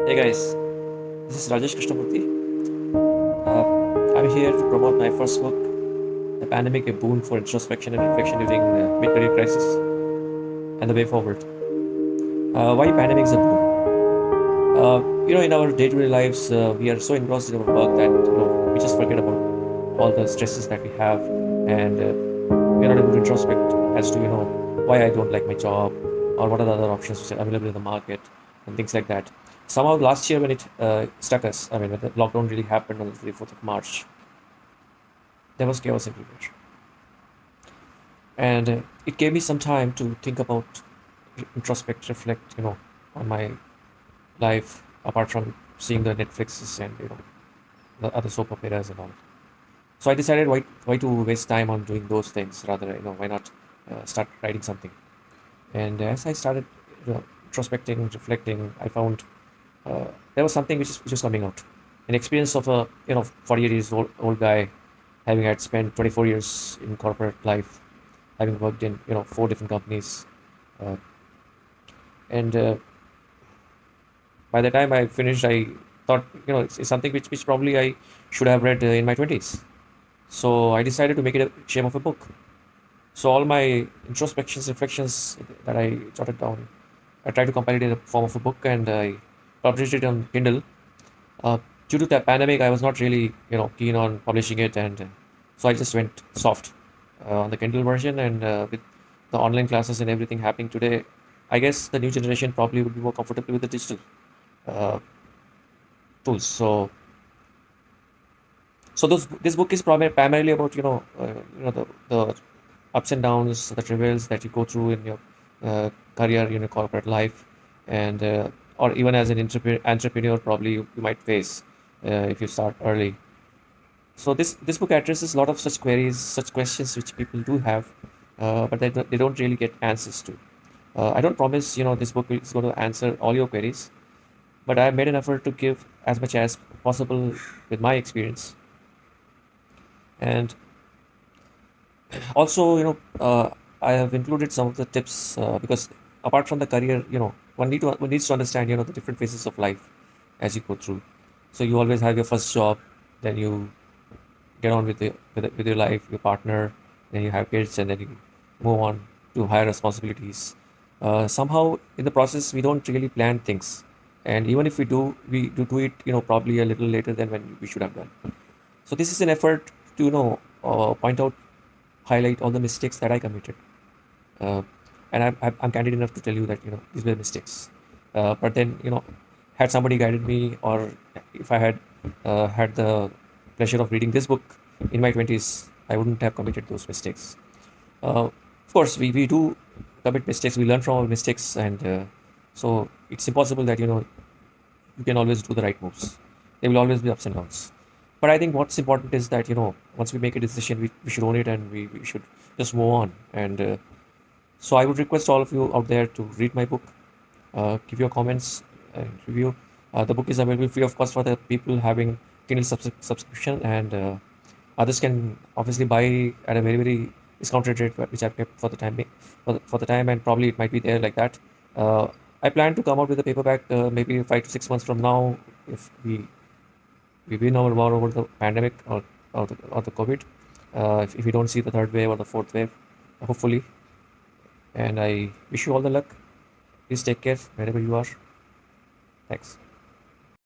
Hey guys, this is Rajesh Krishnamurthy. I'm here to promote my first book, The Pandemic, a Boon for Introspection and Reflection During Mid-Career Crisis and the Way Forward. Why pandemic is a boon? In our day-to-day lives, we are so engrossed in our work that we just forget about all the stresses that we have, and we are not able to introspect as to why I don't like my job, or what are the other options which are available in the market, and things like that. Somehow last year when it struck us, I mean, when the lockdown really happened on the 24th of March, there was chaos everywhere. And it gave me some time to think about, introspect, reflect, on my life, apart from seeing the Netflixes and, the other soap operas and all. So I decided why to waste time on doing those things, rather, why not start writing something. And as I started, introspecting, reflecting, I found there was something which was coming out. An experience of a 48 years old guy, having had spent 24 years in corporate life, having worked in four different companies, uh, and by the time I finished, I thought it's something which probably I should have read in my 20s. So I decided to make it a shape of a book. So all my introspections, reflections that I jotted down, I tried to compile it in the form of a book, and I published it on Kindle. Uh, Due to the pandemic, I was not really keen on publishing it, and so I just went soft on the Kindle version. And with the online classes and everything happening today, I guess the new generation probably would be more comfortable with the digital uh, tools. So this book is primarily about the ups and downs, the travails that you go through in your career, in your corporate life, and or even as an entrepreneur, probably you might face if you start early. So this book addresses a lot of such queries, such questions which people do have, but they don't really get answers to. I don't promise this book is going to answer all your queries, but I have made an effort to give as much as possible with my experience. And also, I have included some of the tips because apart from the career, one needs to understand, the different phases of life as you go through. So you always have your first job, then you get on with your life, your partner, then you have kids, and then you move on to higher responsibilities. Somehow in the process, we don't really plan things, and even if we do it, probably a little later than when we should have done. So this is an effort to point out, highlight all the mistakes that I committed. Uh, and I'm candid enough to tell you that these were mistakes. But then had somebody guided me, or if I had had the pleasure of reading this book in my 20s, I wouldn't have committed those mistakes. Of course, we do commit mistakes. We learn from our mistakes, and so it's impossible that you can always do the right moves. There will always be ups and downs. But I think what's important is that once we make a decision, we should own it, and we should just move on. And so I would request all of you out there to read my book, give your comments and review. The book is available free of cost for the people having Kindle subscription, and others can obviously buy at a very discounted rate, which I've kept for the time for the time, and probably it might be there like that. Uh, I plan to come out with a paperback maybe 5 to 6 months from now, if we win our war over the pandemic, or the COVID. If we don't see the third wave or the fourth wave, hopefully. And I wish you all the luck. Please take care wherever you are. Thanks.